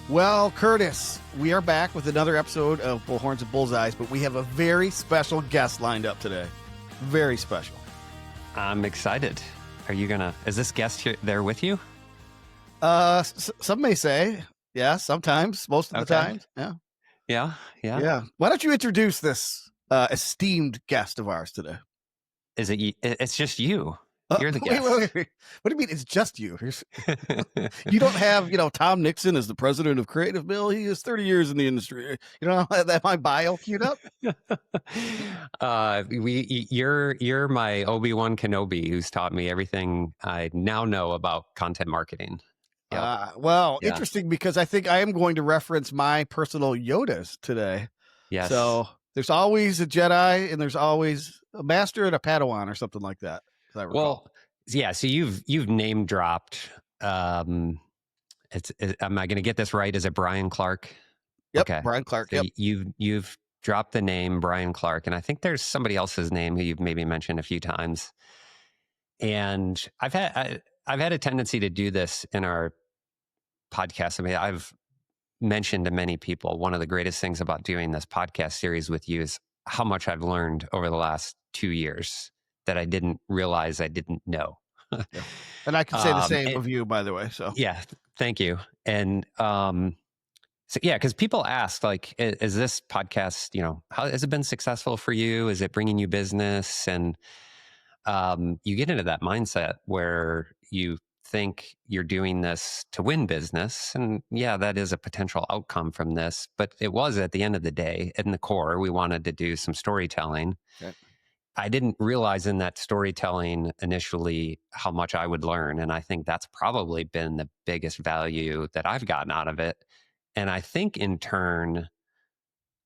Well, Curtis, we are back with another episode of Bullhorns Bullseyes, but we have a very special guest lined up today. Very special. I'm excited. Is this guest there with you? Some may say, yeah, sometimes, most of the time. Yeah. Yeah. Why don't you introduce this esteemed guest of ours today? It's just you. You're the guest. Wait. What do you mean it's just you? You don't have, Tom Nixon as the president of Creative Mill. He is 30 years in the industry. You don't have my bio queued up? You're my Obi-Wan Kenobi who's taught me everything I now know about content marketing. Yep. Interesting, because I think I am going to reference my personal Yodas today. Yes. So there's always a Jedi and there's always a master and a Padawan or something like that. Well, yeah. So you've name dropped. Am I going to get this right? Is it Brian Clark? Yep, okay. Brian Clark. So yep. You've dropped the name Brian Clark, and I think there's somebody else's name who you've maybe mentioned a few times. And I've had a tendency to do this in our podcast. I mean, I've mentioned to many people one of the greatest things about doing this podcast series with you is how much I've learned over the last 2 years that I didn't realize I didn't know. Yeah. And I can say the same of you, by the way. So yeah, thank you. And because people ask, like, is this podcast, how has it been successful for you? Is it bringing you business? And you get into that mindset where you think you're doing this to win business. And yeah, that is a potential outcome from this. But it was, at the end of the day, in the core, we wanted to do some storytelling. Okay. I didn't realize in that storytelling initially how much I would learn. And I think that's probably been the biggest value that I've gotten out of it. And I think in turn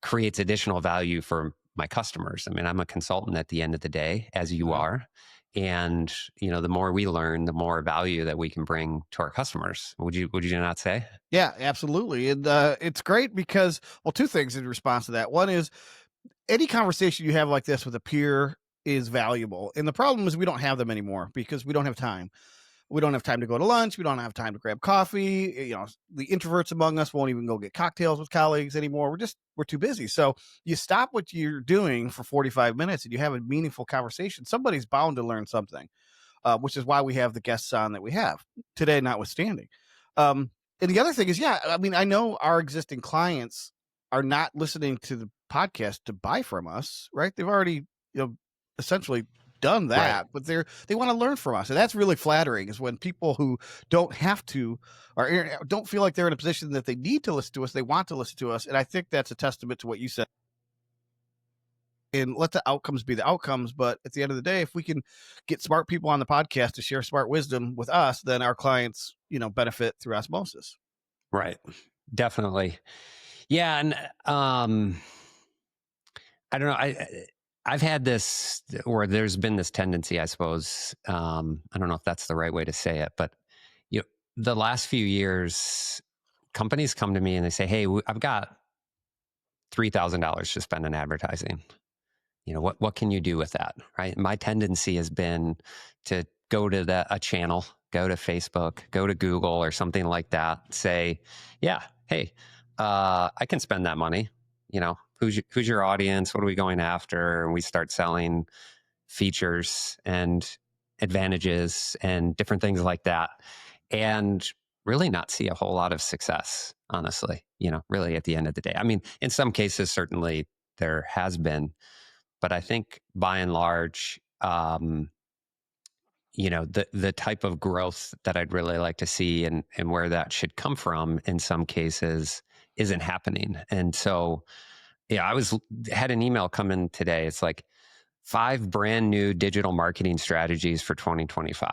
creates additional value for my customers. I mean, I'm a consultant at the end of the day, as you are. And, the more we learn, the more value that we can bring to our customers. Would you not say? Yeah, absolutely. And it's great because, two things in response to that. One is any conversation you have like this with a peer is valuable. And the problem is we don't have them anymore because we don't have time. We don't have time to go to lunch. We don't have time to grab coffee. The introverts among us won't even go get cocktails with colleagues anymore. We're too busy. So you stop what you're doing for 45 minutes and you have a meaningful conversation. Somebody's bound to learn something, which is why we have the guests on that we have today, notwithstanding. And the other thing is, I know our existing clients are not listening to the podcast to buy from us, right? They've already, essentially done that, right. But they want to learn from us. And that's really flattering, is when people who don't have to, or don't feel like they're in a position that they need to listen to us, they want to listen to us. And I think that's a testament to what you said. And let the outcomes be the outcomes. But at the end of the day, if we can get smart people on the podcast to share smart wisdom with us, then our clients, benefit through osmosis. Right. Definitely. Yeah. And I don't know. I've had this, or there's been this tendency, I suppose. I don't know if that's the right way to say it, but the last few years, companies come to me and they say, "Hey, I've got $3,000 to spend in advertising. What can you do with that?" Right? My tendency has been to go to a channel, go to Facebook, go to Google or something like that. Say, "Yeah, hey, I can spend that money." Who's your audience? What are we going after? And we start selling features and advantages and different things like that, and really not see a whole lot of success, honestly, really at the end of the day. I mean, in some cases, certainly there has been, but I think by and large, the type of growth that I'd really like to see and where that should come from in some cases isn't happening. And so, I had an email come in today. It's like 5 brand new digital marketing strategies for 2025.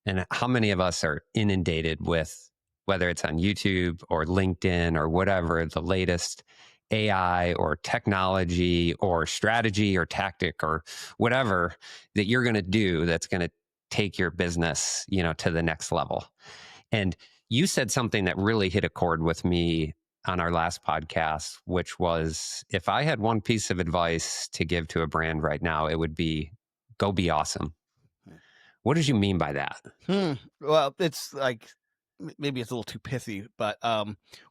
And how many of us are inundated with, whether it's on YouTube or LinkedIn or whatever, the latest AI or technology or strategy or tactic or whatever that you're going to do that's going to take your business, to the next level. And you said something that really hit a chord with me on our last podcast, which was, if I had one piece of advice to give to a brand right now, it would be, go be awesome. What did you mean by that? Well, it's like maybe it's a little too pithy, but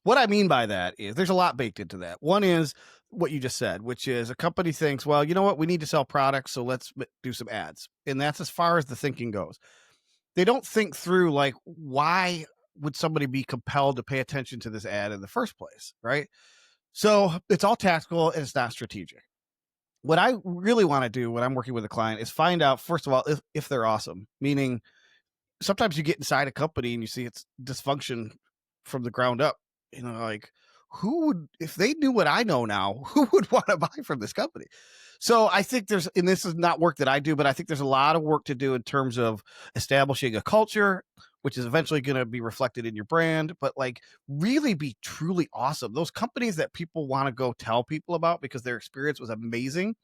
what I mean by that is there's a lot baked into that. One is what you just said, which is a company thinks, well, you know what, we need to sell products, so let's do some ads, and that's as far as the thinking goes. They don't think through like why would somebody be compelled to pay attention to this ad in the first place, right? So it's all tactical and it's not strategic. What I really want to do when I'm working with a client is find out, first of all, if they're awesome, meaning sometimes you get inside a company and you see its dysfunction from the ground up. You know, like who would, if they knew what I know now, who would want to buy from this company? So I think there's, and this is not work that I do, but I think there's a lot of work to do in terms of establishing a culture, which is eventually going to be reflected in your brand, but like really be truly awesome. Those companies that people want to go tell people about because their experience was amazing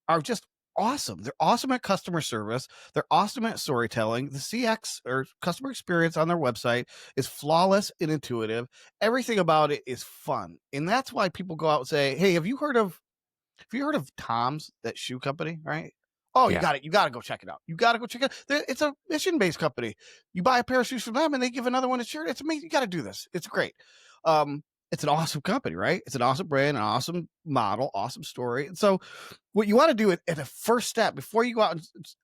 are just awesome. They're awesome at customer service. They're awesome at storytelling. The CX or customer experience on their website is flawless and intuitive. Everything about it is fun. And that's why people go out and say, "Hey, have you heard of Tom's, that shoe company, right? Oh, you Yeah. got it. You got to go check it out. You got to go check it out. It's a mission-based company. You buy a pair of shoes from them and they give another one a shirt. It's amazing. You got to do this. It's great. It's an awesome company, right? It's an awesome brand, an awesome model, awesome story. And so what you want to do at a first step before you go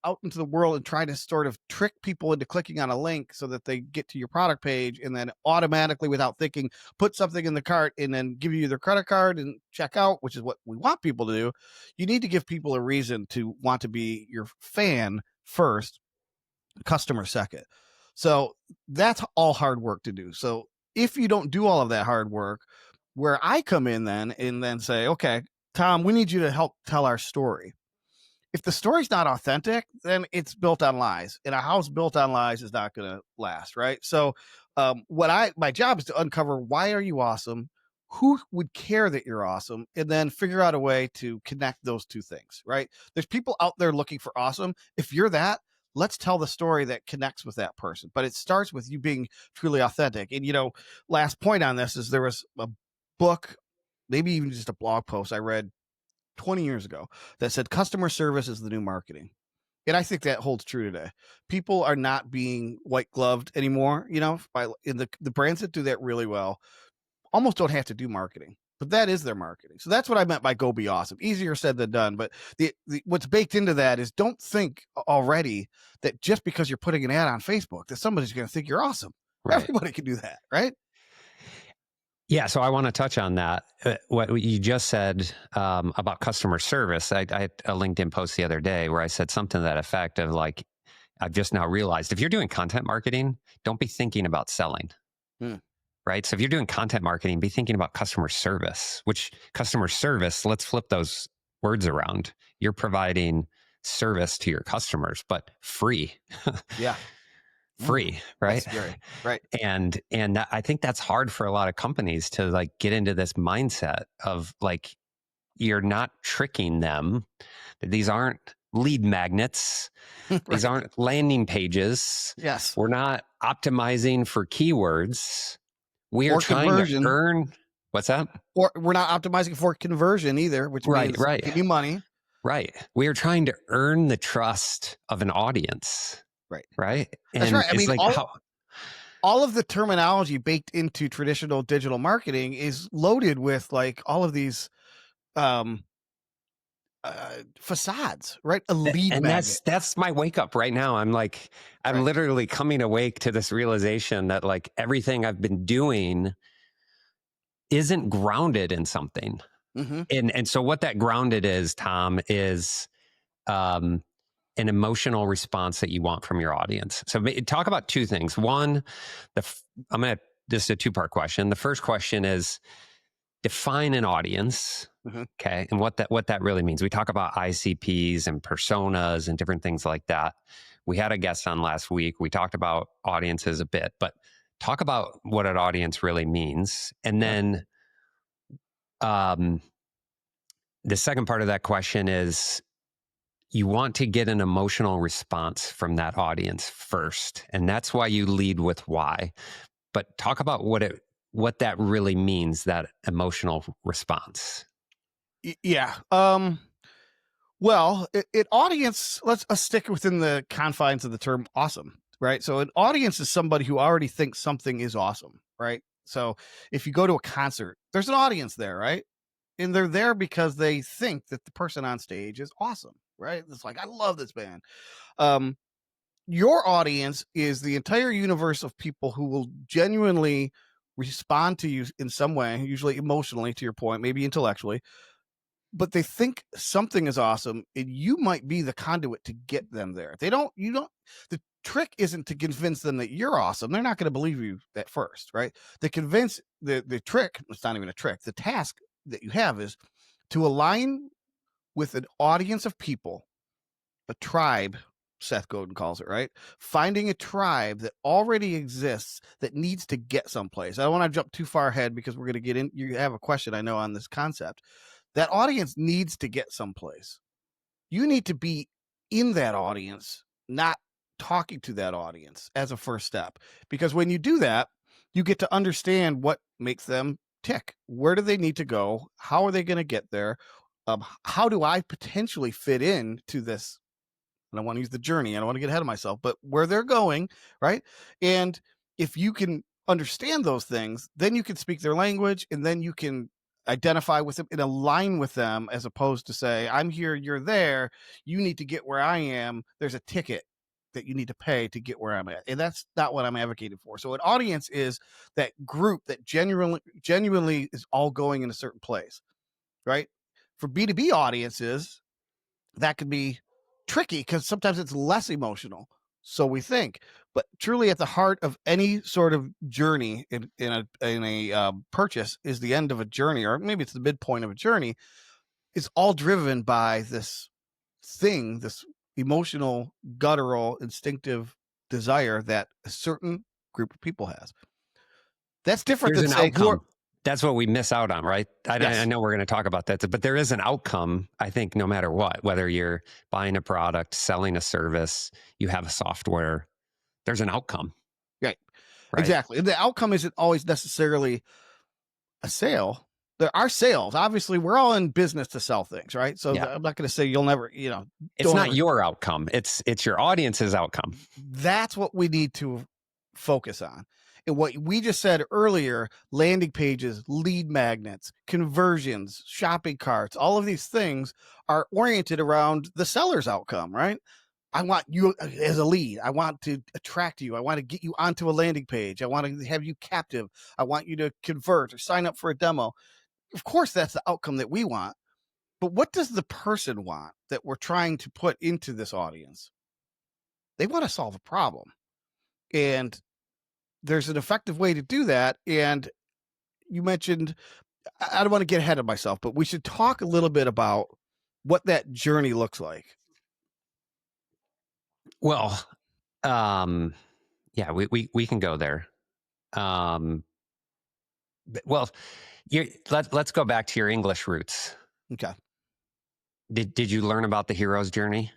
out into the world and try to sort of trick people into clicking on a link so that they get to your product page and then automatically without thinking put something in the cart and then give you their credit card and check out, which is what we want people to do. You need to give people a reason to want to be your fan first, customer second. So that's all hard work to do. So if you don't do all of that hard work, where I come in then and then say, okay, Tom, we need you to help tell our story. If the story's not authentic, then it's built on lies, and a house built on lies is not going to last, right? So, my job is to uncover why are you awesome, who would care that you're awesome, and then figure out a way to connect those two things, right? There's people out there looking for awesome. If you're that, let's tell the story that connects with that person. But it starts with you being truly authentic. And last point on this is there was a book, maybe even just a blog post I read 20 years ago that said customer service is the new marketing. And I think that holds true today. People are not being white gloved anymore, by in the brands that do that really well almost don't have to do marketing. But that is their marketing. So that's what I meant by go be awesome. Easier said than done. But the what's baked into that is don't think already that just because you're putting an ad on Facebook that somebody's going to think you're awesome. Right. Everybody can do that, right? Yeah, so I want to touch on that. What you just said about customer service. I had a LinkedIn post the other day where I said something to that effect of like, I've just now realized if you're doing content marketing, don't be thinking about selling. Hmm. Right. So if you're doing content marketing, be thinking about customer service, which customer service, let's flip those words around. You're providing service to your customers, but free. Yeah. Free, right? That's very right. And I think that's hard for a lot of companies to like get into this mindset of like you're not tricking them. These aren't lead magnets. These Right. aren't landing pages. Yes. We're not optimizing for keywords. We are Or trying to conversion. earn what's that? Or we're not optimizing for conversion either, which Right, means right, give me money. right. We are trying to earn the trust of an audience, Right. right? That's And right. I it's mean, like how all of the terminology baked into traditional digital marketing is loaded with like all of these um facades, right? A lead and magnet. that's my wake up right now. I'm like, I'm Right. literally coming awake to this realization that like everything I've been doing isn't grounded in something. Mm-hmm. And so what that grounded is, Tom, is um an emotional response that you want from your audience. So talk about two things. One, I'm going to, this is a two-part question. The first question is define an audience. Mm-hmm. Okay. And what that really means. We talk about ICPs and personas and different things like that. We had a guest on last week. We talked about audiences a bit, but talk about what an audience really means. And Yeah. then the second part of that question is you want to get an emotional response from that audience first. And that's why you lead with why. But talk about what that really means, that emotional response. Yeah. Well, it audience, let's stick within the confines of the term awesome, right? So an audience is somebody who already thinks something is awesome, right? So if you go to a concert, there's an audience there, right? And they're there because they think that the person on stage is awesome, right? It's like, I love this band. Um, your audience is the entire universe of people who will genuinely respond to you in some way, usually emotionally, to your point, maybe intellectually, but they think something is awesome, and you might be the conduit to get them there. You don't, the trick isn't to convince them that you're awesome. They're not going to believe you at first, right? The trick, it's not even a trick. The task that you have is to align with an audience of people, a tribe, Seth Godin calls it, right? Finding a tribe that already exists that needs to get someplace. I don't want to jump too far ahead because we're going to get in. You have a question, I know, on this concept. That audience needs to get someplace. You need to be in that audience, not talking to that audience as a first step. Because when you do that, you get to understand what makes them tick. Where do they need to go? How are they going to get there? How do I potentially fit in to this? And I want to use the journey. I don't want to get ahead of myself, but where they're going, right? And if you can understand those things, then you can speak their language, and then you can identify with them and align with them, as opposed to say, I'm here, you're there, you need to get where I am. There's a ticket that you need to pay to get where I'm at. And that's not what I'm advocating for. So an audience is that group that genuinely is all going in a certain place, right? For B2B audiences, that could be tricky because sometimes it's less emotional. So we think, but truly at the heart of any sort of journey in a purchase is the end of a journey, or maybe it's the midpoint of a journey. It's all driven by this thing, this emotional, guttural, instinctive desire that a certain group of people has. That's different There's than an saying who are, outcome. That's what we miss out on, right? I yes, know we're going to talk about that, but there is an outcome, I think, no matter what, whether you're buying a product, selling a service, you have a software, there's an outcome, right, right? exactly. And the outcome isn't always necessarily a sale. There are sales. Obviously, we're all in business to sell things, right? So Yeah. I'm not going to say you'll never, It's don't not ever. your outcome. It's your audience's outcome. That's what we need to focus on. And what we just said earlier, landing pages, lead magnets, conversions, shopping carts, all of these things are oriented around the seller's outcome, right? I want you as a lead. I want to attract you. I want to get you onto a landing page. I want to have you captive. I want you to convert or sign up for a demo. Of course, that's the outcome that we want. But what does the person want that we're trying to put into this audience? They want to solve a problem. And there's an effective way to do that. And you mentioned, I don't want to get ahead of myself, but we should talk a little bit about what that journey looks like. Well, um, yeah, we can go there. Um, well, let's go back to your English roots. Okay. Did you learn about the hero's journey?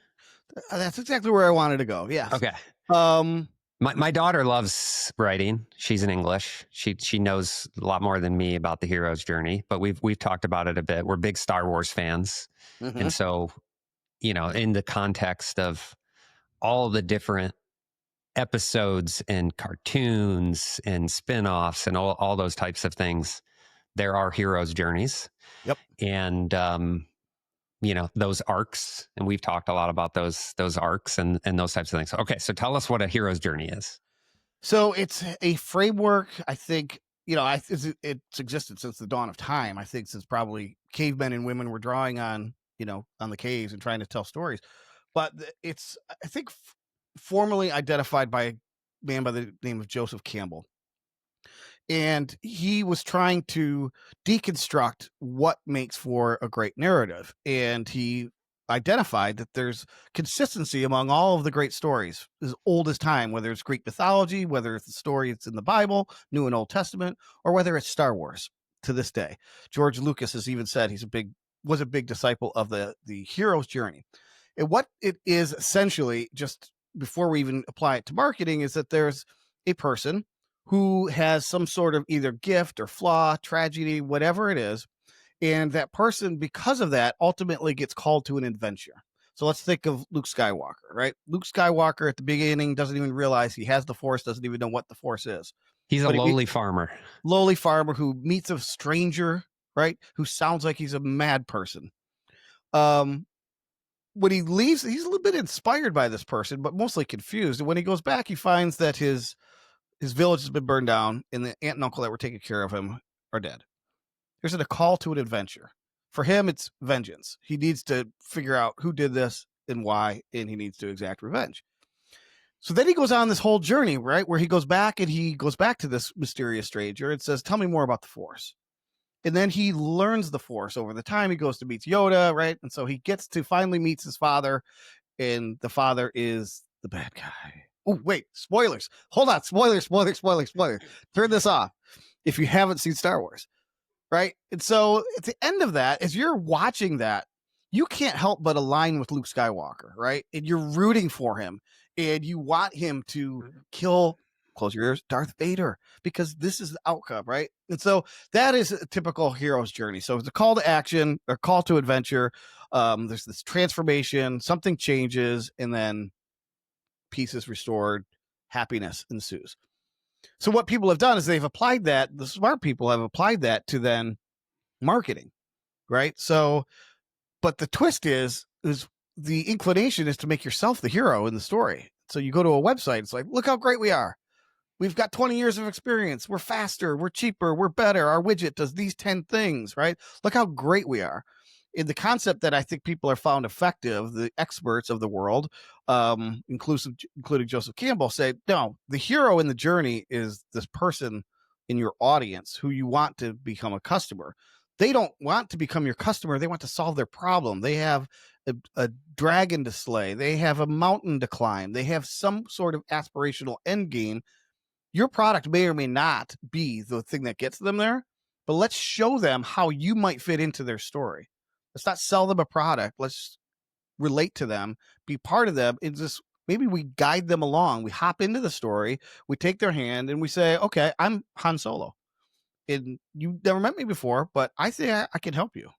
That's exactly where I wanted to go. Yes. Okay. Um, My daughter loves writing. She's in English. She knows a lot more than me about the hero's journey, but we've talked about it a bit. We're big Star Wars fans. And mhm. so, in the context of all the different episodes and cartoons and spin-offs and all those types of things, there are heroes' journeys. Yep. And those arcs, and we've talked a lot about those arcs and those types of things. Okay, so tell us what a hero's journey is. So it's a framework. I think it's existed since the dawn of time. I think since probably cavemen and women were drawing on the caves and trying to tell stories. But it's, I think, formally identified by a man by the name of Joseph Campbell, and he was trying to deconstruct what makes for a great narrative, and he identified that there's consistency among all of the great stories as old as time, whether it's Greek mythology, whether it's the story that's in the Bible, New and Old Testament, or whether it's Star Wars to this day. George Lucas has even said was a big disciple of the hero's journey. And what it is essentially, just before we even apply it to marketing, is that there's a person who has some sort of either gift or flaw, tragedy, whatever it is. And that person, because of that, ultimately gets called to an adventure. So let's think of Luke Skywalker, right? Luke Skywalker at the beginning doesn't even realize he has the Force, doesn't even know what the Force is. He's a But he lowly farmer. lowly farmer who meets a stranger, right? Who sounds like he's a mad person. Um, when he leaves, he's a little bit inspired by this person, but mostly confused. And when he goes back, he finds that his village has been burned down, and the aunt and uncle that were taking care of him are dead. There's a call to an adventure. For him, it's vengeance. He needs to figure out who did this and why, and he needs to exact revenge. So then he goes on this whole journey, right, where he goes back to this mysterious stranger and says, "Tell me more about the Force." And then he learns the Force over the time. He goes to meet Yoda, right? And so he gets to finally meets his father, and the father is the bad guy. Oh, wait, spoilers. Hold on. Spoiler. Turn this off if you haven't seen Star Wars, right? And so at the end of that, as you're watching that, you can't help but align with Luke Skywalker, right? And you're rooting for him, and you want him to kill, close your ears, Darth Vader, because this is the outcome, right? And so that is a typical hero's journey. So it's a call to action, or call to adventure. There's this transformation, something changes, and then peace is restored, happiness ensues. So what people have done is they've applied that, the smart people have applied that to then marketing, right? So, but the twist is the inclination is to make yourself the hero in the story. So you go to a website, it's like, look how great we are. We've got 20 years of experience. We're faster. We're cheaper. We're better. Our widget does these 10 things, right? Look how great we are. In the concept that I think people are found effective, the experts of the world, including Joseph Campbell, say, no, the hero in the journey is this person in your audience who you want to become a customer. They don't want to become your customer. They want to solve their problem. They have a dragon to slay. They have a mountain to climb. They have some sort of aspirational end game. Your product may or may not be the thing that gets them there, but let's show them how you might fit into their story. Let's not sell them a product. Let's relate to them, be part of them. It's just maybe we guide them along. We hop into the story, we take their hand, and we say, okay, I'm Han Solo. And you never met me before, but I think I can help you.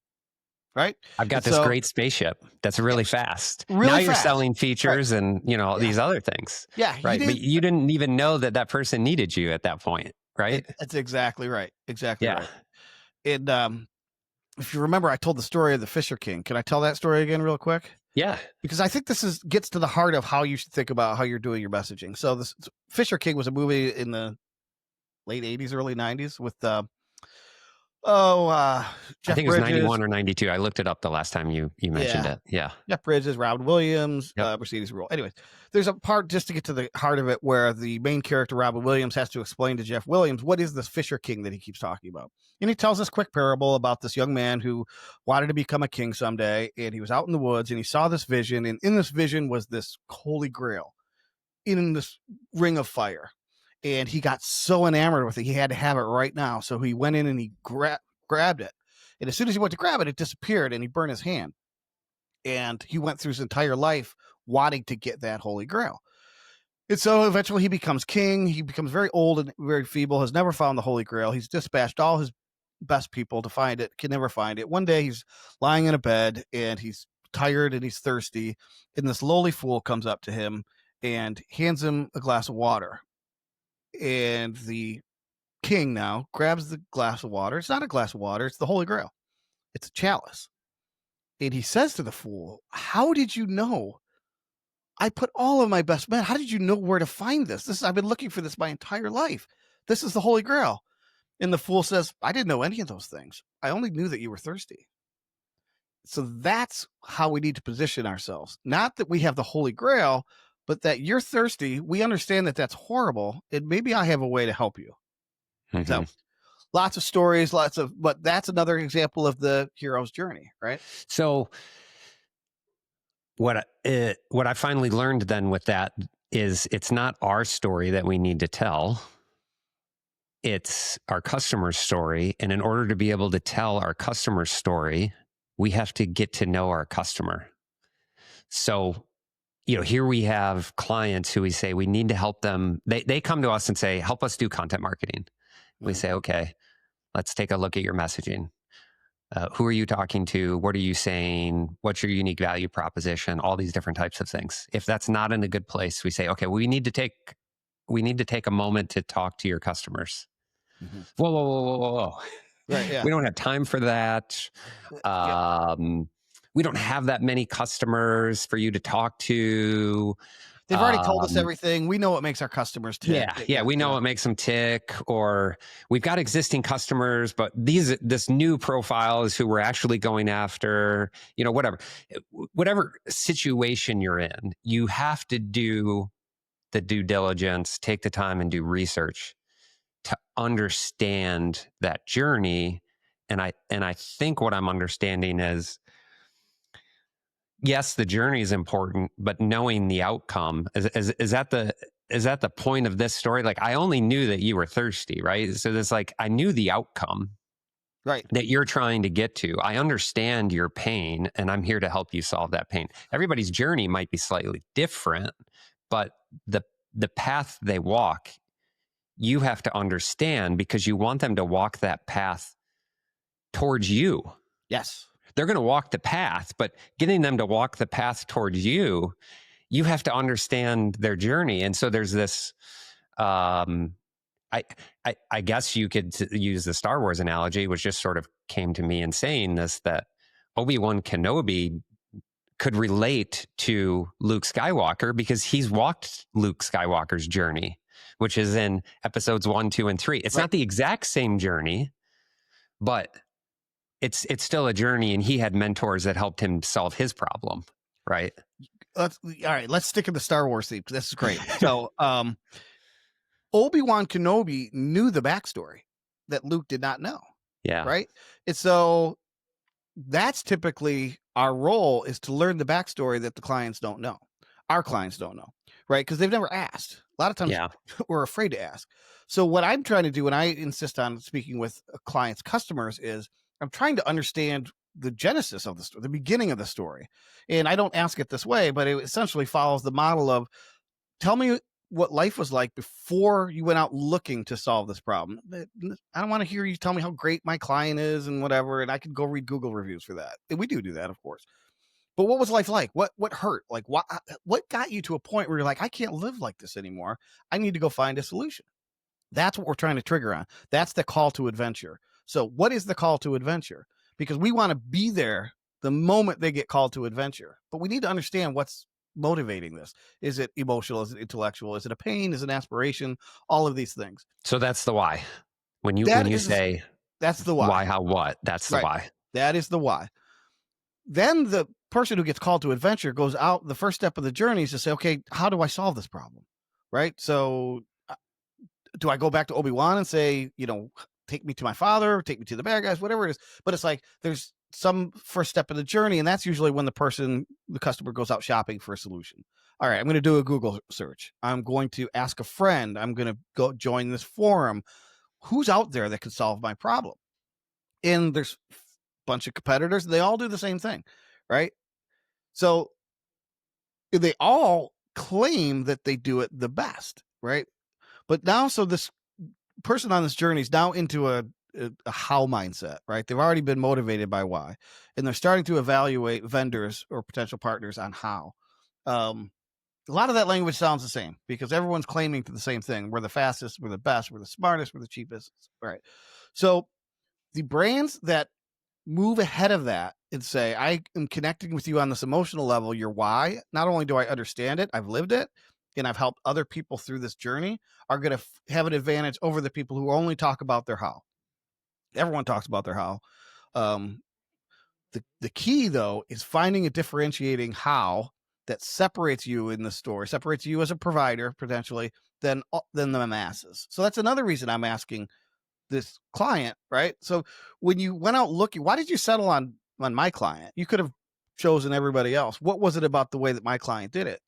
Right. I've And got this so, great spaceship that's yeah, really fast. Now really you're fast. selling Right. features and, Yeah. these other things, Yeah. He right? But did. you didn't even know that that person needed you at that point, right? That's exactly right. Exactly Yeah. right. And if you remember, I told the story of the Fisher King. Can I tell that story again real quick? Yeah. Because I think this gets to the heart of how you should think about how you're doing your messaging. So this Fisher King was a movie in the late 80s, early 90s with I Jeff think it was Bridges. 91 or 92. I looked it up the last time you mentioned Yeah. it. Yeah. Jeff Bridges, Robin Williams, Yep. Mercedes Ruehl. Anyways, there's a part, just to get to the heart of it, where the main character, Robin Williams, has to explain to Jeff Williams what is this Fisher King that he keeps talking about. And he tells this quick parable about this young man who wanted to become a king someday, and he was out in the woods and he saw this vision, and in this vision was this holy grail in this ring of fire. And he got so enamored with it, he had to have it right now. So he went in and he grabbed it. And as soon as he went to grab it, it disappeared and he burned his hand. And he went through his entire life wanting to get that holy grail. And so eventually he becomes king. He becomes very old and very feeble, has never found the holy grail. He's dispatched all his best people to find it, can never find it. One day he's lying in a bed and he's tired and he's thirsty. And this lowly fool comes up to him and hands him a glass of water. And the king now grabs the glass of water. It's not a glass of water, it's the holy grail. It's a chalice. And he says to the fool, how did you know? I put all of my best men. How did you know where to find this? I've been looking for this my entire life. This is the Holy Grail. And the fool says, I didn't know any of those things. I only knew that you were thirsty. So that's how we need to position ourselves. Not that we have the Holy Grail, but that you're thirsty. We understand that that's horrible. And maybe I have a way to help you. Mhm. So lots of stories, but that's another example of the hero's journey, right? So what I finally learned then with that is it's not our story that we need to tell. It's our customer's story. And in order to be able to tell our customer's story, we have to get to know our customer. So, here we have clients who we say we need to help them. They come to us and say, help us do content marketing. We say, okay, let's take a look at your messaging. Who are you talking to? What are you saying? What's your unique value proposition? All these different types of things. If that's not in a good place, we say, okay, we need to take a moment to talk to your customers. Mhm. Whoa, whoa, whoa, whoa, whoa, whoa. Right. Yeah. We don't have time for that. Yep. Um, we don't have that many customers for you to talk to. They've already told us Um, everything. We know what makes our customers tick. yeah, Yeah. we know Yeah. what makes them tick, or we've got existing customers, but this new profile is who we're actually going after. Whatever situation you're in, you have to do the due diligence, take the time and do research to understand that journey. And I think what I'm understanding is, yes, the journey is important, but knowing the outcome is that the point of this story? Like, I only knew that you were thirsty, right? So there's like, I knew the outcome Right. that you're trying to get to. I understand your pain, and I'm here to help you solve that pain. Everybody's journey might be slightly different, but the the path they walk, you have to understand, because you want them to walk that path towards you. Yes. They're going to walk the path, but getting them to walk the path towards you, you have to understand their journey. And so there's this, um, I guess you could use the Star Wars analogy, which just sort of came to me in saying this, that Obi-Wan Kenobi could relate to Luke Skywalker because he's walked Luke Skywalker's journey, which is in episodes 1, 2, and 3. It's Right. not the exact same journey, but it's still a journey, and he had mentors that helped him solve his problem, right? All right. Let's stick in the Star Wars theme. This is great. So, Obi-Wan Kenobi knew the backstory that Luke did not know. Yeah. Right. And so that's typically our role, is to learn the backstory that the clients don't know. Our clients don't know, right? Because they've never asked. A lot of times Yeah. we're afraid to ask. So what I'm trying to do when I insist on speaking with clients' customers is I'm trying to understand the genesis of the story, the beginning of the story. And I don't ask it this way, but it essentially follows the model of, tell me what life was like before you went out looking to solve this problem. I don't want to hear you tell me how great my client is and whatever, and I could go read Google reviews for that. And we do that, of course. But what was life like? What hurt? Like what got you to a point where you're like, I can't live like this anymore. I need to go find a solution. That's what we're trying to trigger on. That's the call to adventure. So what is the call to adventure? Because we want to be there the moment they get called to adventure. But we need to understand what's motivating this. Is it emotional? Is it intellectual? Is it a pain? Is it an aspiration? All of these things. So that's the why. When That you is say that's the why. why, how, what, that's the Right. why. That is the why. Then the person who gets called to adventure goes out. The first step of the journey is to say, okay, how do I solve this problem? Right. So do I go back to Obi-Wan and say, take me to my father, take me to the bad guys, whatever it is? But it's like, there's some first step of the journey. And that's usually when the customer goes out shopping for a solution. All right, I'm going to do a Google search. I'm going to ask a friend. I'm going to go join this forum. Who's out there that can solve my problem? And there's a bunch of competitors. They all do the same thing, right? So they all claim that they do it the best, right? But now, so this person on this journey is now into a how mindset, right? They've already been motivated by why, and they're starting to evaluate vendors or potential partners on how. A lot of that language sounds the same because everyone's claiming to the same thing. We're the fastest, we're the best, we're the smartest, we're the cheapest, right? So the brands that move ahead of that and say, I am connecting with you on this emotional level, your why, not only do I understand it, I've lived it, and I've helped other people through this journey, are going to have an advantage over the people who only talk about their how. Everyone talks about their how. Um, the key, though, is finding a differentiating how that separates you in the store, separates you as a provider, potentially, than the masses. So that's another reason I'm asking this client, right? So when you went out looking, why did you settle on my client? You could have chosen everybody else. What was it about the way that my client did it?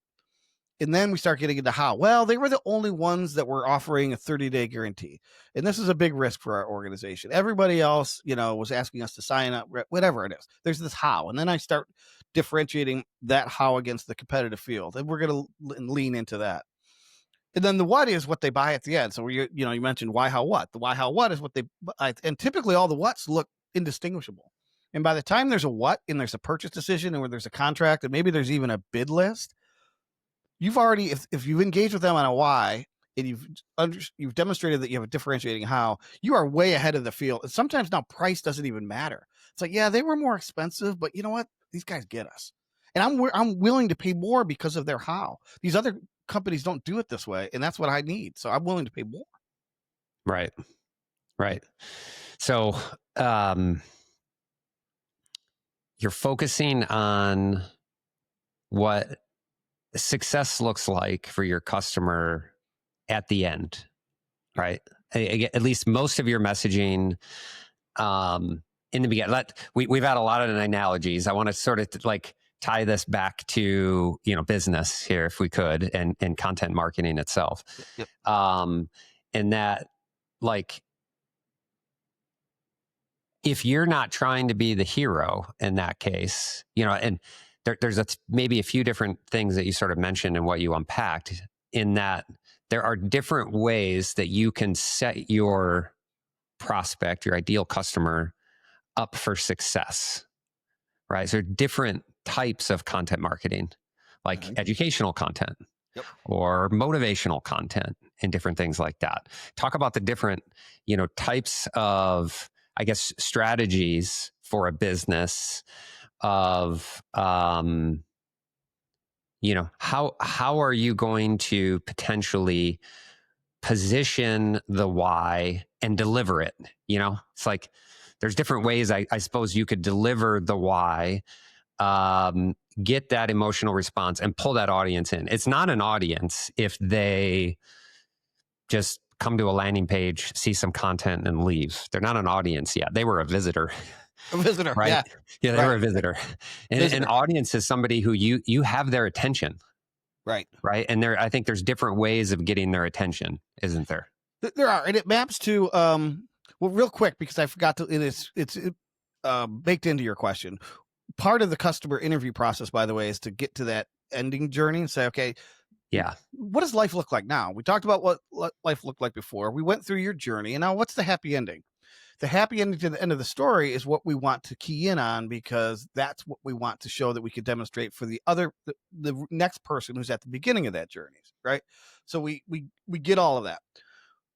And then we start getting into how. Well, they were the only ones that were offering a 30-day guarantee. And this is a big risk for our organization. Everybody else, was asking us to sign up, whatever it is. There's this how. And then I start differentiating that how against the competitive field. And we're going to lean into that. And then the what is what they buy at the end. So you mentioned why, how, what. The why, how, what is what they buy. And typically all the whats look indistinguishable. And by the time there's a what and there's a purchase decision and where there's a contract and maybe there's even a bid list, you've already, if you've engaged with them on a why and you've demonstrated that you have a differentiating how, you are way ahead of the field. And sometimes now price doesn't even matter. It's like, yeah, they were more expensive, but you know what? These guys get us. And I'm willing to pay more because of their how. These other companies don't do it this way, and that's what I need. So I'm willing to pay more. Right. Right. So you're focusing on what success looks like for your customer at the end, right? At least most of your messaging in the beginning. We've had a lot of analogies. I want to sort of like tie this back to business here, if we could, and content marketing itself. Yep. And that, like, if you're not trying to be the hero in that case, and there's maybe a few different things that you sort of mentioned and what you unpacked, in that there are different ways that you can set your prospect, your ideal customer, up for success, right? So different types of content marketing, like educational content, yep, or motivational content, and different things like that. Talk about the different, types of, I guess, strategies for a business of, how are you going to potentially position the why and deliver it? It's like there's different ways I suppose you could deliver the why, get that emotional response and pull that audience in. It's not an audience if they just come to a landing page, see some content and leave. They're not an audience yet. They were a visitor. A visitor, right? yeah. Yeah, they right. were a visitor. And an audience is somebody who you have their attention. Right. Right. And I think there's different ways of getting their attention, isn't there? There are, and it maps to well, real quick, because I forgot to, and it's baked into your question. Part of the customer interview process, by the way, is to get to that ending journey and say, okay, yeah, what does life look like now? We talked about what life looked like before. We went through your journey, and now what's the happy ending? The happy ending to the end of the story is what we want to key in on, because that's what we want to show that we could demonstrate for the next person who's at the beginning of that journey, right? So we get all of that.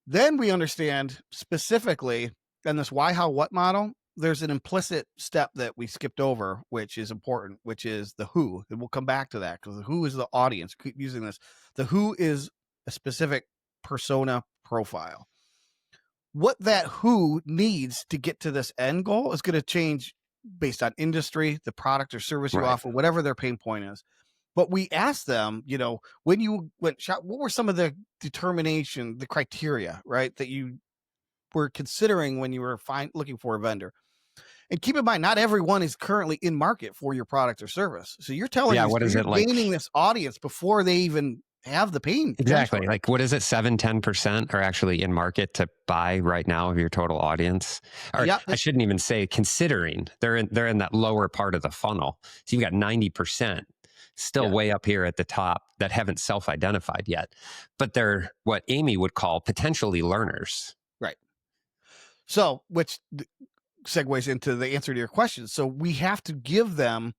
Then we understand specifically in this why, how, what model, there's an implicit step that we skipped over, which is important, which is the who. And we'll come back to that, because the who is the audience. Keep using this. The who is a specific persona profile. What that who needs to get to this end goal is going to change based on industry, the product or service you offer, whatever their pain point is. But we asked them, when you went shop, what were some of the determination, the criteria, right, that you were considering when you were looking for a vendor? And keep in mind, not everyone is currently in market for your product or service. So you're telling me you're gaining this audience before they even have the pain. Exactly. Like, what is it? 7-10% are actually in market to buy right now of your total audience. Or I shouldn't even say considering. They're in that lower part of the funnel. So you've got 90% still way up here at the top that haven't self-identified yet. But they're what Amy would call potentially learners. Right. So, which segues into the answer to your question. So we have to give them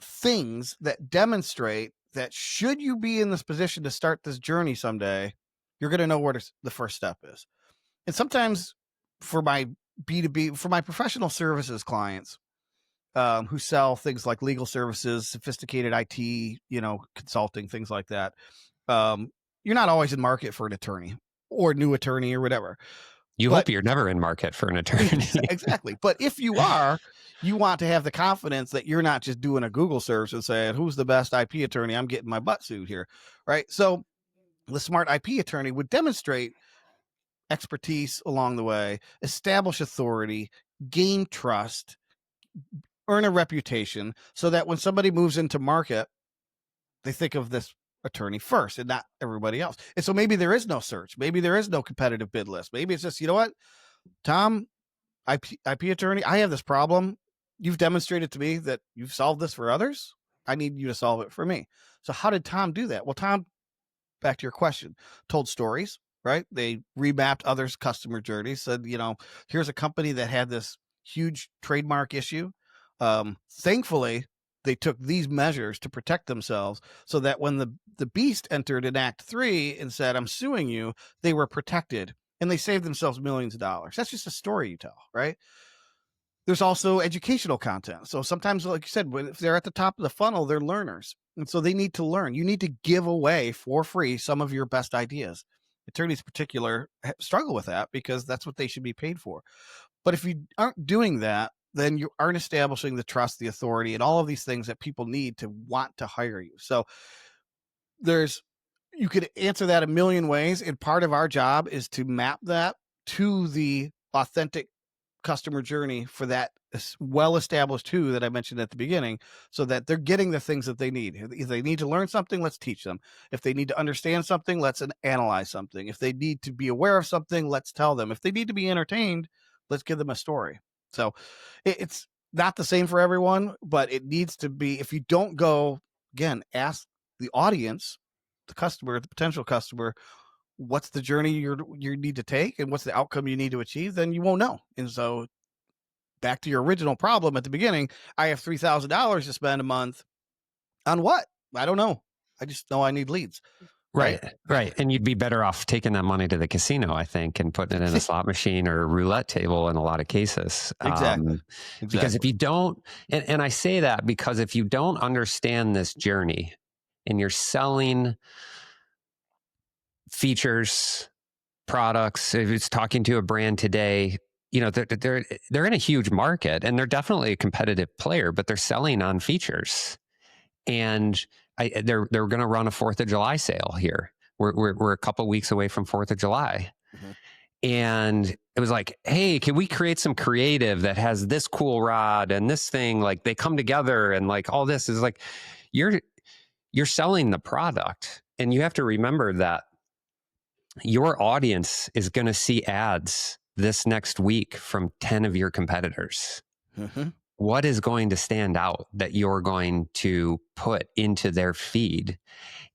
things that demonstrate that should you be in this position to start this journey someday, you're going to know where the first step is. And sometimes for my B2B, for my professional services clients, who sell things like legal services, sophisticated IT, consulting, things like that, you're not always in market for an attorney or new attorney or whatever. You hope you're never in market for an attorney. Exactly. But if you are, you want to have the confidence that you're not just doing a Google search and saying, who's the best IP attorney? I'm getting my butt sued here. Right. So the smart IP attorney would demonstrate expertise along the way, establish authority, gain trust, earn a reputation, so that when somebody moves into market, they think of this attorney first and not everybody else. And so maybe there is no search. Maybe there is no competitive bid list. Maybe it's just, you know what, Tom, IP attorney, I have this problem. You've demonstrated to me that you've solved this for others. I need you to solve it for me. So how did Tom do that? Well, Tom, back to your question, told stories, right? They remapped others' customer journeys, said, here's a company that had this huge trademark issue. Thankfully, they took these measures to protect themselves so that when the beast entered in Act 3 and said, I'm suing you, they were protected and they saved themselves millions of dollars. That's just a story you tell, right? There's also educational content. So sometimes, like you said, if they're at the top of the funnel, they're learners. And so they need to learn. You need to give away for free some of your best ideas. Attorneys in particular struggle with that because that's what they should be paid for. But if you aren't doing that, then you aren't establishing the trust, the authority, and all of these things that people need to want to hire you. So there's, you could answer that a million ways. And part of our job is to map that to the authentic customer journey for that well-established who that I mentioned at the beginning, so that they're getting the things that they need. If they need to learn something, let's teach them. If they need to understand something, let's analyze something. If they need to be aware of something, let's tell them. If they need to be entertained, let's give them a story. So it's not the same for everyone, but it needs to be. If you don't go, again, ask the audience, the customer, the potential customer, what's the journey you need to take and what's the outcome you need to achieve, then you won't know. And so back to your original problem at the beginning, I have $3,000 to spend a month on what? I don't know. I just know I need leads. Right. Right. And you'd be better off taking that money to the casino, I think, and putting it in a slot machine or a roulette table in a lot of cases. Exactly. Because if you don't, and I say that because if you don't understand this journey and you're selling features, products, if it's talking to a brand today, you know, they're in a huge market and they're definitely a competitive player, but they're selling on features. And they're going to run a 4th of July sale here. We're a couple weeks away from 4th of July. Mm-hmm. And it was like, hey, can we create some creative that has this cool rod and this thing? Like they come together and like all this is like, you're selling the product. And you have to remember that your audience is going to see ads this next week from 10 of your competitors. Mm-hmm. What is going to stand out that you're going to put into their feed?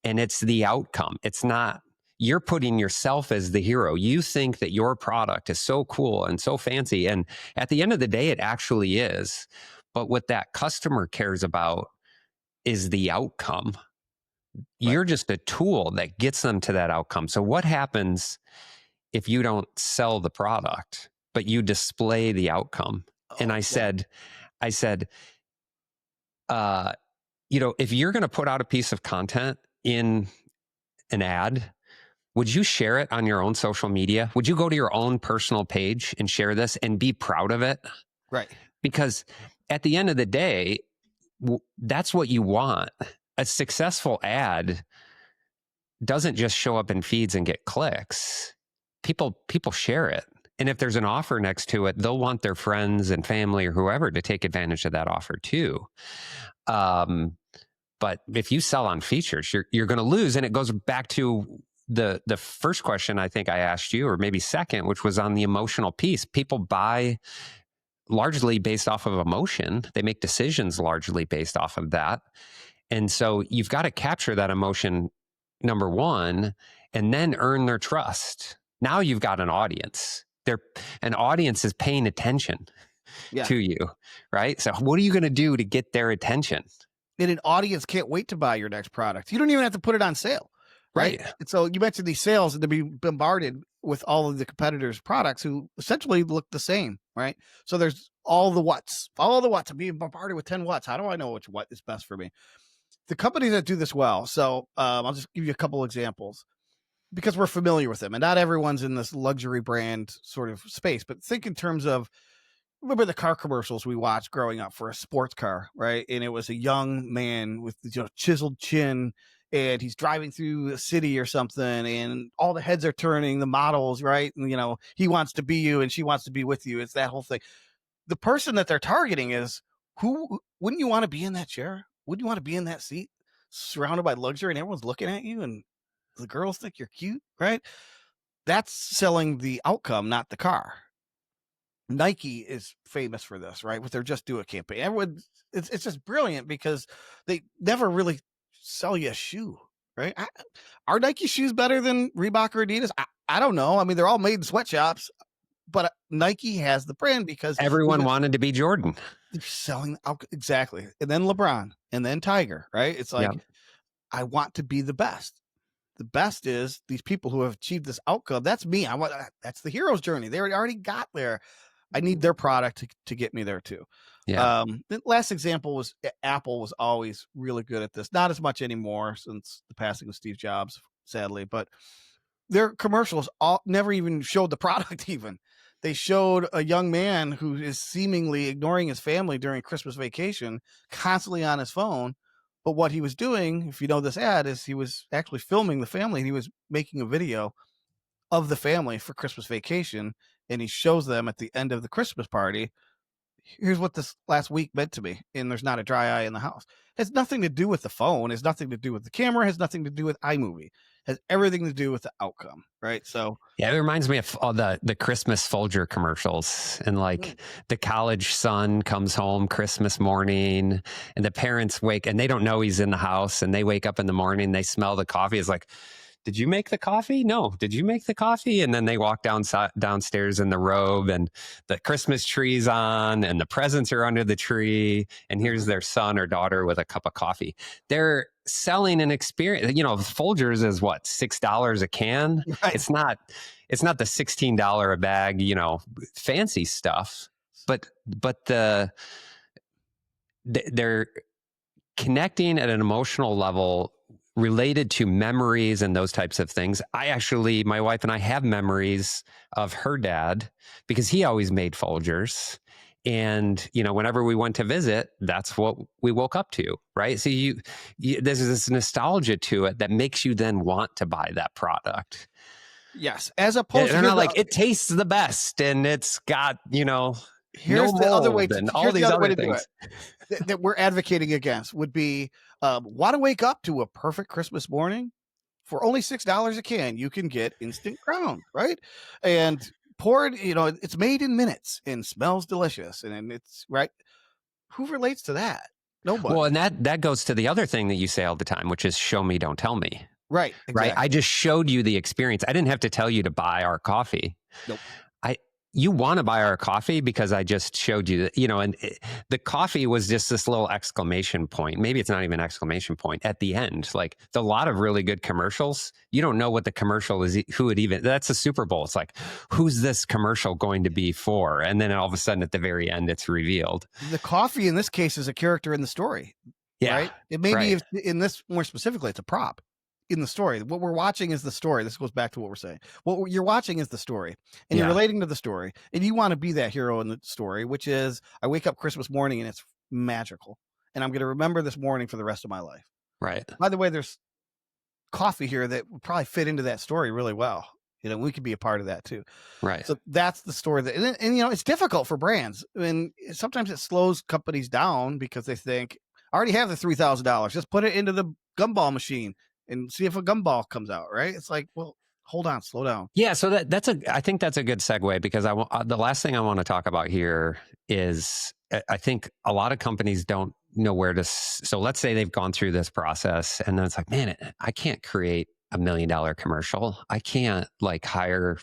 And it's the outcome. It's not, you're putting yourself as the hero. You think that your product is so cool and so fancy. And at the end of the day, it actually is. But what that customer cares about is the outcome. Right. You're just a tool that gets them to that outcome. So what happens if you don't sell the product, but you display the outcome? And I said, you know, if you're going to put out a piece of content in an ad, would you share it on your own social media? Would you go to your own personal page and share this and be proud of it? Right. Because at the end of the day, that's what you want. A successful ad doesn't just show up in feeds and get clicks. People share it. And if there's an offer next to it, they'll want their friends and family or whoever to take advantage of that offer too. But if you sell on features, you're going to lose. And it goes back to the first question I think I asked you, or maybe second, which was on the emotional piece. People buy largely based off of emotion. They make decisions largely based off of that. And so you've got to capture that emotion, number one, and then earn their trust. Now you've got an audience. An audience is paying attention to you, right? So what are you going to do to get their attention? And an audience can't wait to buy your next product. You don't even have to put it on sale, right? And so you mentioned these sales and to be bombarded with all of the competitors' products who essentially look the same, right? So there's all the what's. I'm being bombarded with 10 what's. How do I know which what is best for me? The companies that do this well. So I'll just give you a couple examples because we're familiar with them, and not everyone's in this luxury brand sort of space. But think in terms of, remember the car commercials we watched growing up for a sports car, right? And it was a young man with, you know, chiseled chin, and he's driving through a city or something, and all the heads are turning, the models, right? And, you know, he wants to be you and she wants to be with you. It's that whole thing. The person that they're targeting is, who wouldn't you want to be in that chair? Wouldn't you want to be in that seat surrounded by luxury and everyone's looking at you and the girls think you're cute, right? That's selling the outcome, not the car. Nike is famous for this, right? With their Just Do It campaign. Everyone, it's just brilliant because they never really sell you a shoe, right? Are Nike shoes better than Reebok or Adidas? I don't know. I mean, they're all made in sweatshops. but Nike has the brand because Everyone wanted to be Jordan. they're selling exactly, and then LeBron, and then Tiger, right? It's Yeah. like, I want to be the best. The best is these people who have achieved this outcome. That's me. I want that's the hero's journey. They already got there. I need their product to get me there too. Yeah. The last example was Apple was always really good at this. Not as much anymore since the passing of Steve Jobs, sadly, but their commercials all never even showed the product even. They showed a young man who is seemingly ignoring his family during Christmas vacation, constantly on his phone. But what he was doing, if you know this ad, is he was actually filming the family and he was making a video of the family for Christmas vacation. And he shows them at the end of the Christmas party, here's what this last week meant to me. And there's not a dry eye in the house. It has nothing to do with the phone. It has nothing to do with the camera. It has nothing to do with iMovie. It has everything to do with the outcome. Right. So Yeah, it reminds me of all the Christmas Folger commercials, and like the college son comes home Christmas morning and the parents wake and they don't know he's in the house, and they wake up in the morning, they smell the coffee. It's like, did you make the coffee? No. Did you make the coffee? And then they walk downstairs in the robe, and the Christmas tree's on and the presents are under the tree. And here's their son or daughter with a cup of coffee. They're selling an experience. Folgers is what, $6 a can? right. It's not the $16 a bag, fancy stuff. But they're connecting at an emotional level related to memories and those types of things. My wife and I have memories of her dad because he always made Folgers. And, whenever we went to visit, that's what we woke up to, right? So there's this nostalgia to it that makes you then want to buy that product. Yes. As opposed They're to not like, it tastes the best and it's got, here's no the other way mold to and here's all the these other way other to do things. it that we're advocating against would be want to wake up to a perfect Christmas morning for only $6 a can. You can get instant crown, right? And poured, it's made in minutes and smells delicious, and it's right. Who relates to that? Nobody. Well, and that goes to the other thing that you say all the time, which is show me, don't tell me. Right. Right. Exactly. I just showed you the experience. I didn't have to tell you to buy our coffee. Nope. You want to buy our coffee because I just showed you that, and the coffee was just this little exclamation point. Maybe it's not even an exclamation point at the end. Like a lot of really good commercials, you don't know what the commercial is, that's a Super Bowl. It's like, who's this commercial going to be for? And then all of a sudden at the very end, it's revealed. The coffee in this case is a character in the story. Yeah. Right. It may right. be in this more specifically, it's a prop in the story. What we're watching is the story. This goes back to what we're saying. What you're watching is the story, and you're relating to the story, and you want to be that hero in the story, which is I wake up Christmas morning and it's magical, and I'm going to remember this morning for the rest of my life. Right. By the way, there's coffee here that would probably fit into that story really well. We could be a part of that too. Right. So that's the story and it's difficult for brands. And sometimes it slows companies down because they think, I already have the $3,000. Just put it into the gumball machine and see if a gumball comes out. Right. It's like, well, hold on, slow down. Yeah. So I think that's a good segue, because the last thing I want to talk about here is I think a lot of companies don't know where to. So let's say they've gone through this process and then it's like, man, I can't create $1 million commercial. I can't hire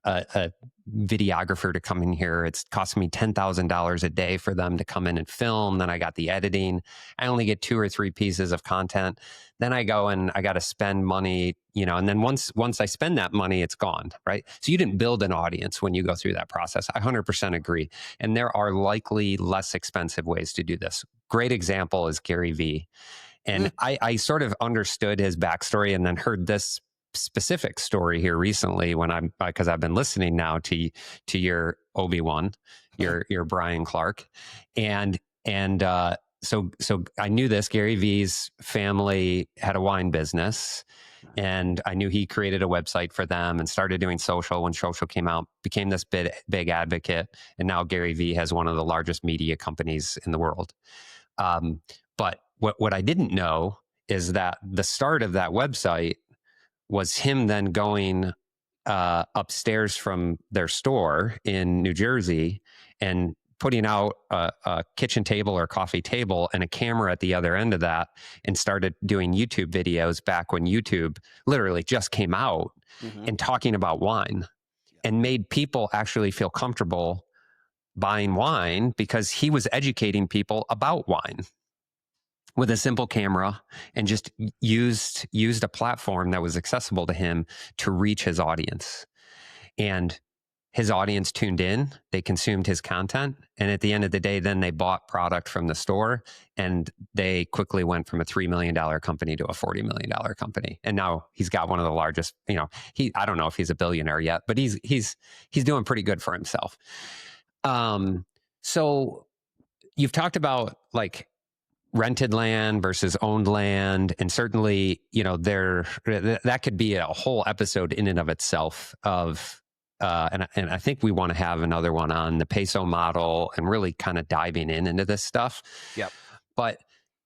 a videographer to come in here. It's costing me $10,000 a day for them to come in and film. Then I got the editing. I only get 2 or 3 pieces of content. Then I go and I got to spend money, and then once I spend that money, it's gone, right? So you didn't build an audience when you go through that process. I 100% agree. And there are likely less expensive ways to do this. Great example is Gary Vee. And I sort of understood his backstory and then heard this specific story here recently because I've been listening now to your Obi-Wan, your Brian Clark, and so I knew this. Gary Vee's family had a wine business, and I knew he created a website for them and started doing social when social came out, became this big advocate, and now Gary Vee has one of the largest media companies in the world. But what I didn't know is that the start of that website was him then going upstairs from their store in New Jersey and putting out a kitchen table or coffee table and a camera at the other end of that, and started doing YouTube videos back when YouTube literally just came out, and talking about wine. Yeah. and made people actually feel comfortable buying wine because he was educating people about wine with a simple camera, and just used a platform that was accessible to him to reach his audience. And his audience tuned in, they consumed his content, and at the end of the day, then they bought product from the store, and they quickly went from a $3 million company to a $40 million company. And now he's got one of the largest, I don't know if he's a billionaire yet, but he's doing pretty good for himself. So you've talked about like rented land versus owned land, and certainly, that could be a whole episode in and of itself of and I think we want to have another one on the peso model and really kind of diving into this stuff. Yep. But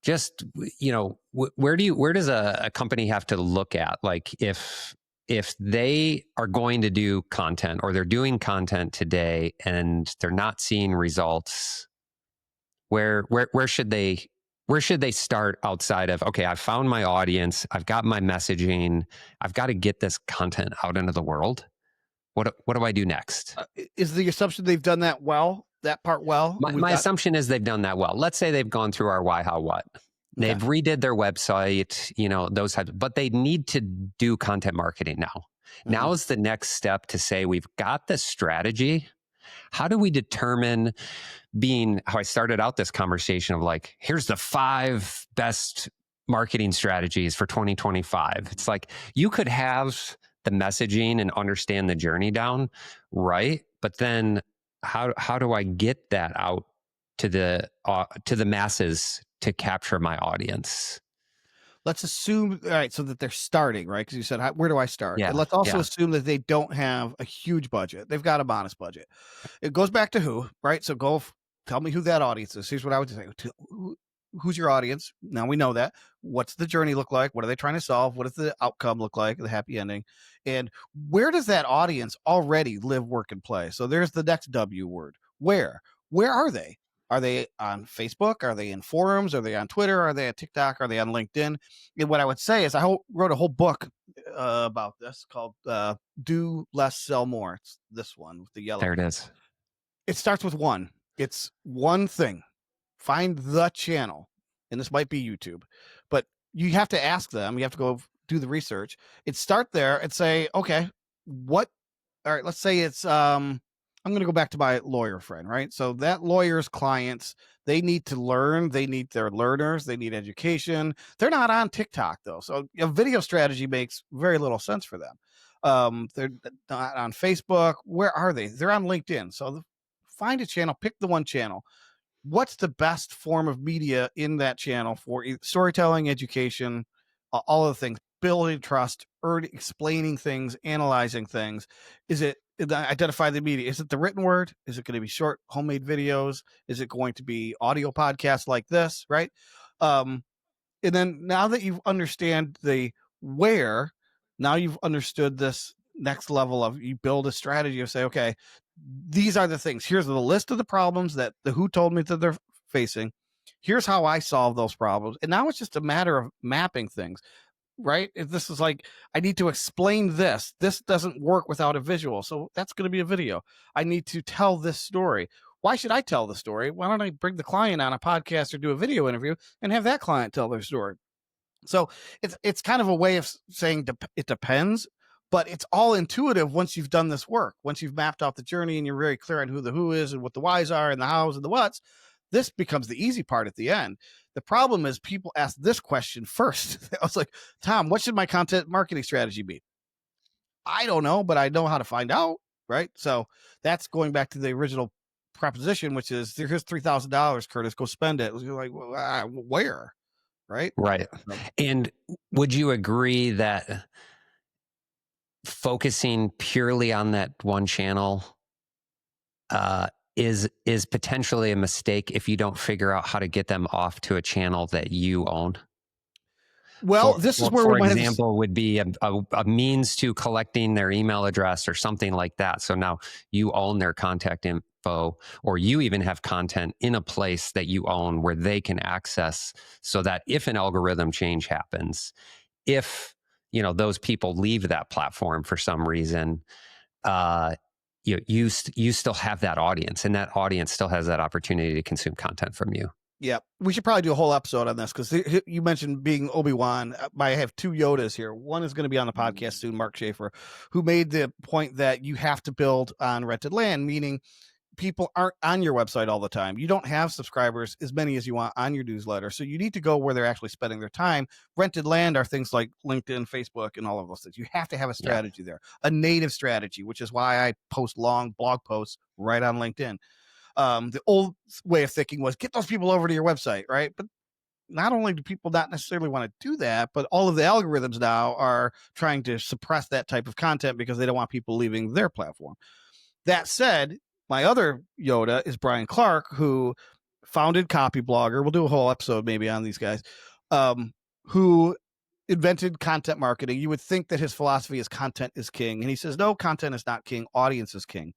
just, where does a company have to look at, like, if they are going to do content, or they're doing content today and they're not seeing results, where should they start outside of, okay, I've found my audience, I've got my messaging, I've got to get this content out into the world? What do I do next? Is the assumption they've done that part well? My assumption is they've done that well. Let's say they've gone through our why, how, what. They've redid their website, those types, but they need to do content marketing now. Mm-hmm. Now is the next step to say, we've got this strategy. How do we determine, being how I started out this conversation of like, here's the 5 best marketing strategies for 2025. It's like, you could have the messaging and understand the journey down, right? But then how do I get that out to the masses to capture my audience? Let's assume, all right, so that they're starting, right? Because you said, where do I start? Yeah, and let's also assume that they don't have a huge budget. They've got a modest budget. It goes back to who, right? So tell me who that audience is. Here's what I would say. Who's your audience? Now we know that. What's the journey look like? What are they trying to solve? What does the outcome look like? The happy ending. And where does that audience already live, work, and play? So there's the next W word. Where are they? Are they on Facebook? Are they in forums? Are they on Twitter? Are they on TikTok? Are they on LinkedIn? And what I would say is I wrote a whole book about this called Do Less, Sell More. It's this one with the yellow. There it is. It starts with one. It's one thing. Find the channel. And this might be YouTube. But you have to ask them. You have to go do the research. Start there and say, okay, all right, let's say it's I'm going to go back to my lawyer friend, right? So that lawyer's clients, they need to learn. They need their learners. They need education. They're not on TikTok, though. So a video strategy makes very little sense for them. They're not on Facebook. Where are they? They're on LinkedIn. So find a channel. Pick the one channel. What's the best form of media in that channel for storytelling, education, all of the things, building trust, explaining things, analyzing things? Is it identify the media? Is it the written word? Is it going to be short homemade videos? Is it going to be audio podcasts like this? Right. And then now that you understand the where, now you've understood this next level of, you build a strategy of say, okay, these are the things. Here's the list of the problems that the who told me that they're facing. Here's how I solve those problems. And now it's just a matter of mapping things. Right? If this is like, I need to explain this. This doesn't work without a visual. So that's going to be a video. I need to tell this story. Why should I tell the story? Why don't I bring the client on a podcast or do a video interview and have that client tell their story? So it's kind of a way of saying it depends, but it's all intuitive once you've done this work. Once you've mapped out the journey and you're very clear on who the who is and what the whys are and the hows and the whats, this becomes the easy part at the end. The problem is people ask this question first. I was like, Tom, what should my content marketing strategy be? I don't know, but I know how to find out, right? So that's going back to the original proposition, which is, here's $3,000, Curtis, go spend it. You're like, well, where? Right? Right. And would you agree that focusing purely on that one channel is potentially a mistake if you don't figure out how to get them off to a channel that you own? Well, this is where, for example, would be a means to collecting their email address or something like that. So now you own their contact info, or you even have content in a place that you own where they can access, so that if an algorithm change happens, if those people leave that platform for some reason, you still have that audience, and that audience still has that opportunity to consume content from you. Yeah, we should probably do a whole episode on this because you mentioned being Obi-Wan. I have two Yodas here. One is going to be on the podcast soon, Mark Schaefer, who made the point that you have to build on rented land, meaning people aren't on your website all the time. You don't have subscribers as many as you want on your newsletter. So you need to go where they're actually spending their time. Rented land are things like LinkedIn, Facebook, and all of those things. You have to have a strategy there, a native strategy, which is why I post long blog posts right on LinkedIn. The old way of thinking was get those people over to your website, right? But not only do people not necessarily want to do that, but all of the algorithms now are trying to suppress that type of content because they don't want people leaving their platform. That said, my other Yoda is Brian Clark, who founded Copy Blogger. We'll do a whole episode maybe on these guys, who invented content marketing. You would think that his philosophy is content is king. And he says, no, content is not king. Audience is king.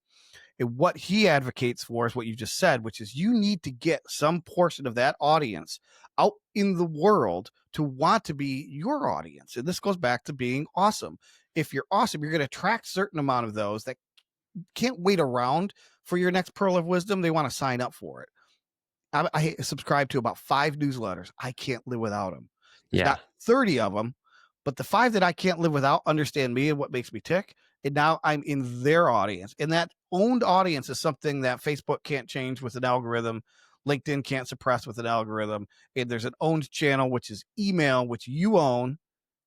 And what he advocates for is what you just said, which is you need to get some portion of that audience out in the world to want to be your audience. And this goes back to being awesome. If you're awesome, you're going to attract a certain amount of those that can't wait around for your next pearl of wisdom. They want to sign up for it. I subscribe to about 5 newsletters. I can't live without them. There's not 30 of them, but the 5 that I can't live without understand me and what makes me tick. And now I'm in their audience. And that owned audience is something that Facebook can't change with an algorithm. LinkedIn can't suppress with an algorithm. And there's an owned channel, which is email, which you own,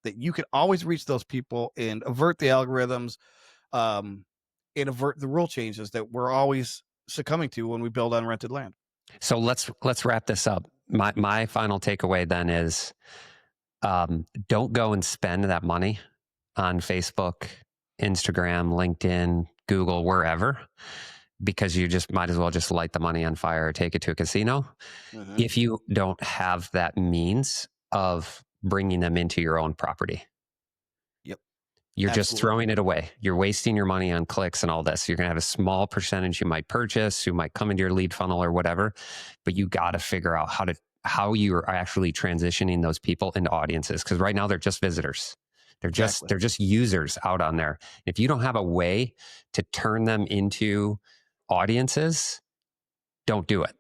that you can always reach those people and avert the algorithms, and avert the rule changes that we're always succumbing to when we build on rented land. So let's wrap this up. My final takeaway then is, don't go and spend that money on Facebook, Instagram, LinkedIn, Google, wherever, because you just might as well just light the money on fire or take it to a casino. Mm-hmm. If you don't have that means of bringing them into your own property. Yep. You're just throwing it away. You're wasting your money on clicks and all this. You're going to have a small percentage you might purchase, who might come into your lead funnel or whatever, but you got to figure out how you are actually transitioning those people into audiences. Because right now they're just visitors. They're just users out on there. If you don't have a way to turn them into audiences, don't do it.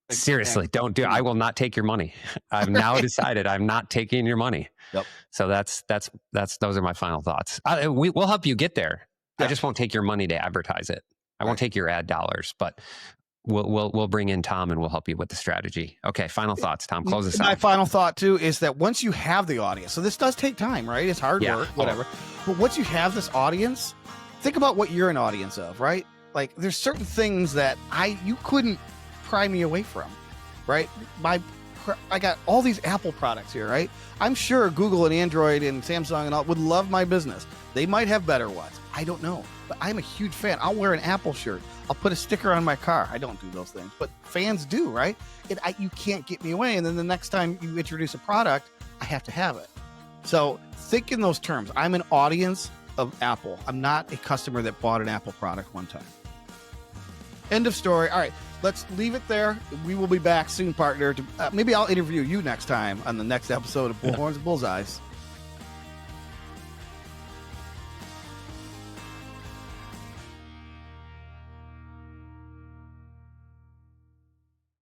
Seriously, don't do it. I will not take your money. I've now decided I'm not taking your money. Yep. So those are my final thoughts. We'll help you get there. Yeah. I just won't take your money to advertise it. I won't take your ad dollars, but we'll bring in Tom and we'll help you with the strategy. Okay, final thoughts, Tom. Close this out. My final thought too is that once you have the audience, so this does take time, right? It's hard work, whatever. But once you have this audience, think about what you're an audience of, right? Like there's certain things that you couldn't pry me away from, right? I got all these Apple products here, right? I'm sure Google and Android and Samsung and all would love my business. They might have better ones. I don't know, but I'm a huge fan. I'll wear an Apple shirt. I'll put a sticker on my car. I don't do those things, but fans do, right? You can't get me away. And then the next time you introduce a product, I have to have it. So think in those terms. I'm an audience of Apple. I'm not a customer that bought an Apple product one time. End of story. All right, let's leave it there. We will be back soon, partner. Maybe I'll interview you next time on the next episode of Bullhorns Bullseyes.